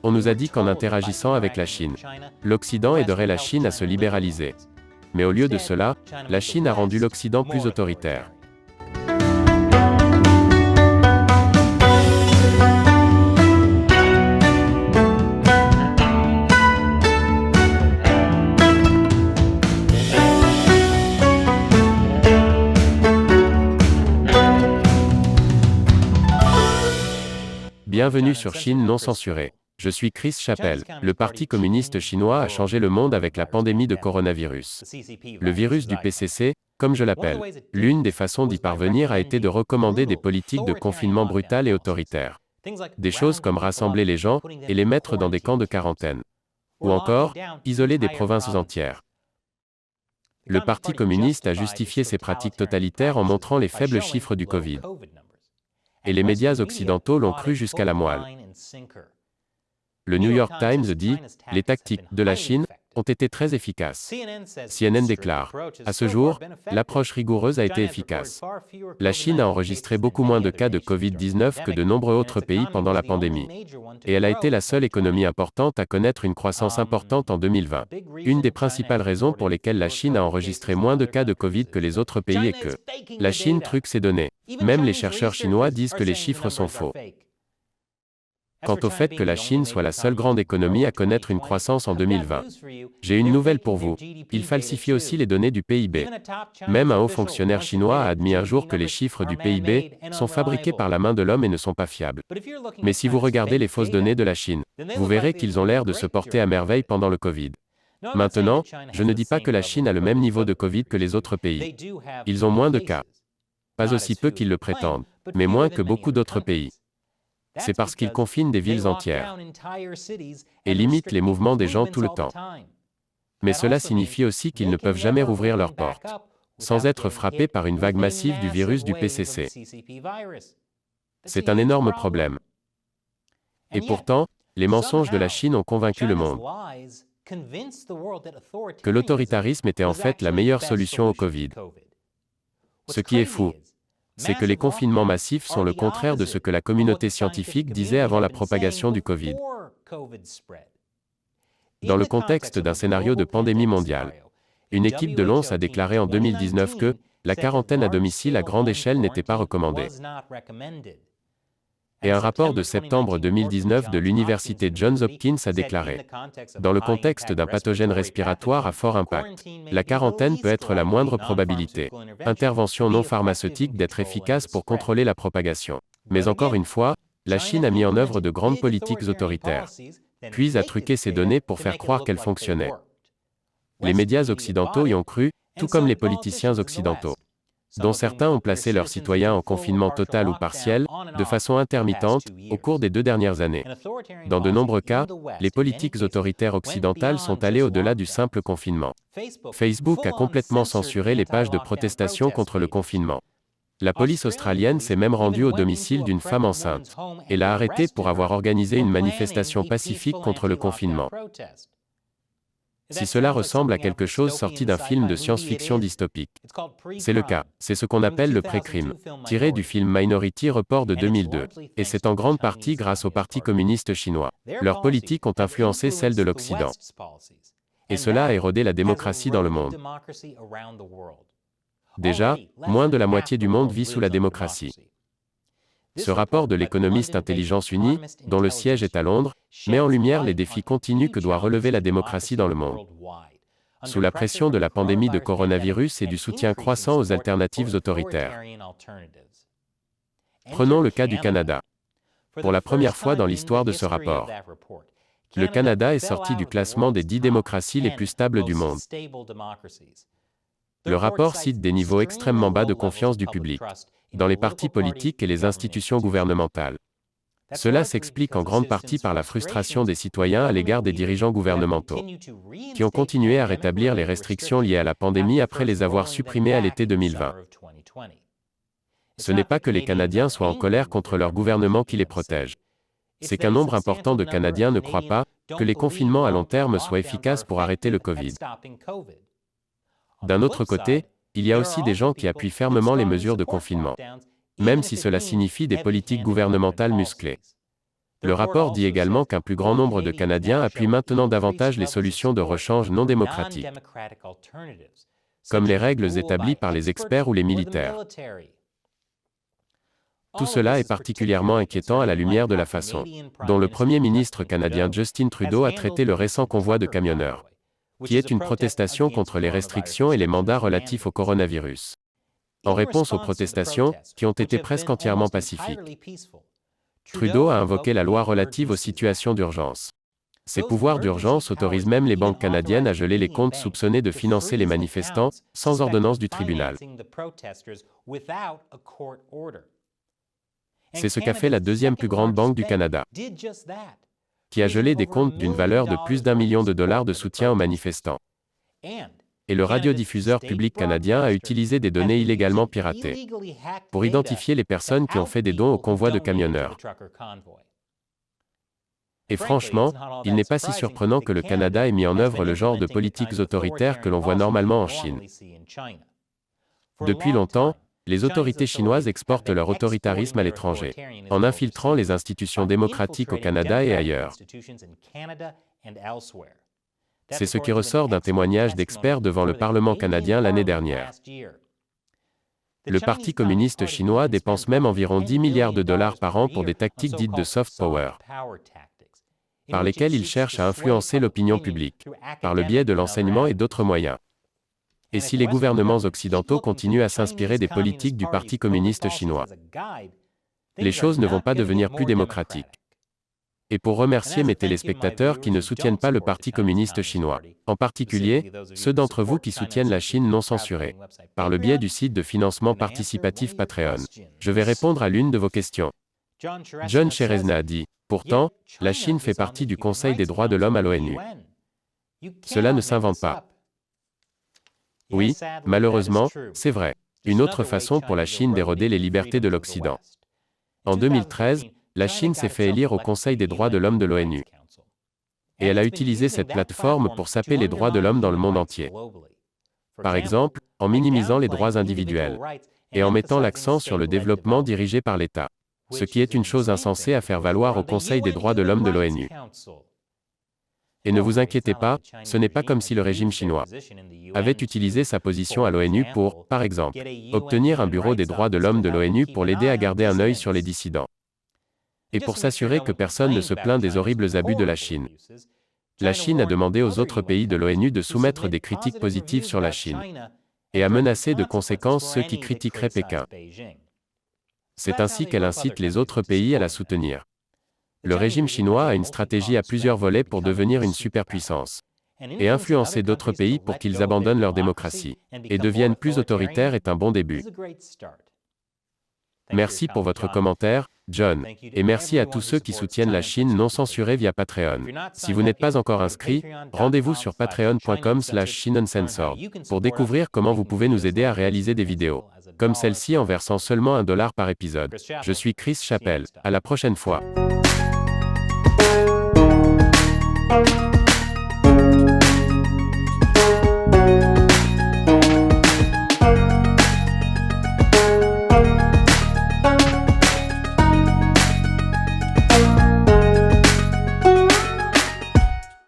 On nous a dit qu'en interagissant avec la Chine, l'Occident aiderait la Chine à se libéraliser. Mais au lieu de cela, la Chine a rendu l'Occident plus autoritaire. Bienvenue sur Chine non censurée. Je suis Chris Chappell. Le Parti communiste chinois a changé le monde avec la pandémie de coronavirus. Le virus du PCC, comme je l'appelle. L'une des façons d'y parvenir a été de recommander des politiques de confinement brutales et autoritaires. Des choses comme rassembler les gens et les mettre dans des camps de quarantaine. Ou encore, isoler des provinces entières. Le Parti communiste a justifié ces pratiques totalitaires en montrant les faibles chiffres du Covid. Et les médias occidentaux l'ont cru jusqu'à la moelle. Le New York Times dit « Les tactiques de la Chine ont été très efficaces ». CNN déclare « À ce jour, l'approche rigoureuse a été efficace. La Chine a enregistré beaucoup moins de cas de Covid-19 que de nombreux autres pays pendant la pandémie. Et elle a été la seule économie importante à connaître une croissance importante en 2020. Une des principales raisons pour lesquelles la Chine a enregistré moins de cas de Covid que les autres pays est que la Chine truque ses données. Même les chercheurs chinois disent que les chiffres sont faux. Quant au fait que la Chine soit la seule grande économie à connaître une croissance en 2020, j'ai une nouvelle pour vous. Il falsifie aussi les données du PIB. Même un haut fonctionnaire chinois a admis un jour que les chiffres du PIB sont fabriqués par la main de l'homme et ne sont pas fiables. Mais si vous regardez les fausses données de la Chine, vous verrez qu'ils ont l'air de se porter à merveille pendant le Covid. Maintenant, je ne dis pas que la Chine a le même niveau de Covid que les autres pays. Ils ont moins de cas. Pas aussi peu qu'ils le prétendent, mais moins que beaucoup d'autres pays. C'est parce qu'ils confinent des villes entières et limitent les mouvements des gens tout le temps. Mais cela signifie aussi qu'ils ne peuvent jamais rouvrir leurs portes, sans être frappés par une vague massive du virus du PCC. C'est un énorme problème. Et pourtant, les mensonges de la Chine ont convaincu le monde que l'autoritarisme était en fait la meilleure solution au Covid. Ce qui est fou, c'est que les confinements massifs sont le contraire de ce que la communauté scientifique disait avant la propagation du Covid. Dans le contexte d'un scénario de pandémie mondiale, une équipe de l'OMS a déclaré en 2019 que la quarantaine à domicile à grande échelle n'était pas recommandée. Et un rapport de septembre 2019 de l'université Johns Hopkins a déclaré « Dans le contexte d'un pathogène respiratoire à fort impact, la quarantaine peut être la moindre probabilité, intervention non pharmaceutique d'être efficace pour contrôler la propagation. » Mais encore une fois, la Chine a mis en œuvre de grandes politiques autoritaires, puis a truqué ces données pour faire croire qu'elles fonctionnaient. Les médias occidentaux y ont cru, tout comme les politiciens occidentaux, dont certains ont placé leurs citoyens en confinement total ou partiel, de façon intermittente, au cours des 2 dernières années. Dans de nombreux cas, les politiques autoritaires occidentales sont allées au-delà du simple confinement. Facebook a complètement censuré les pages de protestation contre le confinement. La police australienne s'est même rendue au domicile d'une femme enceinte et l'a arrêtée pour avoir organisé une manifestation pacifique contre le confinement. Si cela ressemble à quelque chose sorti d'un film de science-fiction dystopique, c'est le cas. C'est ce qu'on appelle le pré-crime, tiré du film Minority Report de 2002. Et c'est en grande partie grâce au Parti communiste chinois. Leurs politiques ont influencé celles de l'Occident. Et cela a érodé la démocratie dans le monde. Déjà, moins de la moitié du monde vit sous la démocratie. Ce rapport de l'économiste Intelligence Unie, dont le siège est à Londres, met en lumière les défis continus que doit relever la démocratie dans le monde. Sous la pression de la pandémie de coronavirus et du soutien croissant aux alternatives autoritaires. Prenons le cas du Canada. Pour la première fois dans l'histoire de ce rapport, le Canada est sorti du classement des 10 démocraties les plus stables du monde. Le rapport cite des niveaux extrêmement bas de confiance du public dans les partis politiques et les institutions gouvernementales. Cela s'explique en grande partie par la frustration des citoyens à l'égard des dirigeants gouvernementaux, qui ont continué à rétablir les restrictions liées à la pandémie après les avoir supprimées à l'été 2020. Ce n'est pas que les Canadiens soient en colère contre leur gouvernement qui les protège. C'est qu'un nombre important de Canadiens ne croient pas que les confinements à long terme soient efficaces pour arrêter le Covid. D'un autre côté, il y a aussi des gens qui appuient fermement les mesures de confinement, même si cela signifie des politiques gouvernementales musclées. Le rapport dit également qu'un plus grand nombre de Canadiens appuient maintenant davantage les solutions de rechange non démocratiques, comme les règles établies par les experts ou les militaires. Tout cela est particulièrement inquiétant à la lumière de la façon dont le Premier ministre canadien Justin Trudeau a traité le récent convoi de camionneurs, qui est une protestation contre les restrictions et les mandats relatifs au coronavirus. En réponse aux protestations, qui ont été presque entièrement pacifiques, Trudeau a invoqué la loi relative aux situations d'urgence. Ces pouvoirs d'urgence autorisent même les banques canadiennes à geler les comptes soupçonnés de financer les manifestants, sans ordonnance du tribunal. C'est ce qu'a fait la deuxième plus grande banque du Canada, qui a gelé des comptes d'une valeur de plus d'1 million de dollars de soutien aux manifestants. Et le radiodiffuseur public canadien a utilisé des données illégalement piratées pour identifier les personnes qui ont fait des dons au convoi de camionneurs. Et franchement, il n'est pas si surprenant que le Canada ait mis en œuvre le genre de politiques autoritaires que l'on voit normalement en Chine. Depuis longtemps, les autorités chinoises exportent leur autoritarisme à l'étranger, en infiltrant les institutions démocratiques au Canada et ailleurs. C'est ce qui ressort d'un témoignage d'experts devant le Parlement canadien l'année dernière. Le Parti communiste chinois dépense même environ 10 milliards de dollars par an pour des tactiques dites de soft power, par lesquelles il cherche à influencer l'opinion publique, par le biais de l'enseignement et d'autres moyens. Et si les gouvernements occidentaux continuent à s'inspirer des politiques du Parti communiste chinois, les choses ne vont pas devenir plus démocratiques. Et pour remercier mes téléspectateurs qui ne soutiennent pas le Parti communiste chinois, en particulier, ceux d'entre vous qui soutiennent la Chine non censurée, par le biais du site de financement participatif Patreon, je vais répondre à l'une de vos questions. John Cherezna a dit, pourtant, la Chine fait partie du Conseil des droits de l'homme à l'ONU. Cela ne s'invente pas. Oui, malheureusement, c'est vrai. Une autre façon pour la Chine d'éroder les libertés de l'Occident. En 2013, la Chine s'est fait élire au Conseil des droits de l'homme de l'ONU. Et elle a utilisé cette plateforme pour saper les droits de l'homme dans le monde entier. Par exemple, en minimisant les droits individuels et en mettant l'accent sur le développement dirigé par l'État, ce qui est une chose insensée à faire valoir au Conseil des droits de l'homme de l'ONU. Et ne vous inquiétez pas, ce n'est pas comme si le régime chinois avait utilisé sa position à l'ONU pour, par exemple, obtenir un bureau des droits de l'homme de l'ONU pour l'aider à garder un œil sur les dissidents. Et pour s'assurer que personne ne se plaint des horribles abus de la Chine. La Chine a demandé aux autres pays de l'ONU de soumettre des critiques positives sur la Chine et a menacé de conséquences ceux qui critiqueraient Pékin. C'est ainsi qu'elle incite les autres pays à la soutenir. Le régime chinois a une stratégie à plusieurs volets pour devenir une superpuissance et influencer d'autres pays pour qu'ils abandonnent leur démocratie et deviennent plus autoritaires est un bon début. Merci pour votre commentaire, John, et merci à tous ceux qui soutiennent la Chine non censurée via Patreon. Si vous n'êtes pas encore inscrit, rendez-vous sur patreon.com/ChineUncensored pour découvrir comment vous pouvez nous aider à réaliser des vidéos comme celle-ci en versant seulement $1 par épisode. Je suis Chris Chappell. À la prochaine fois.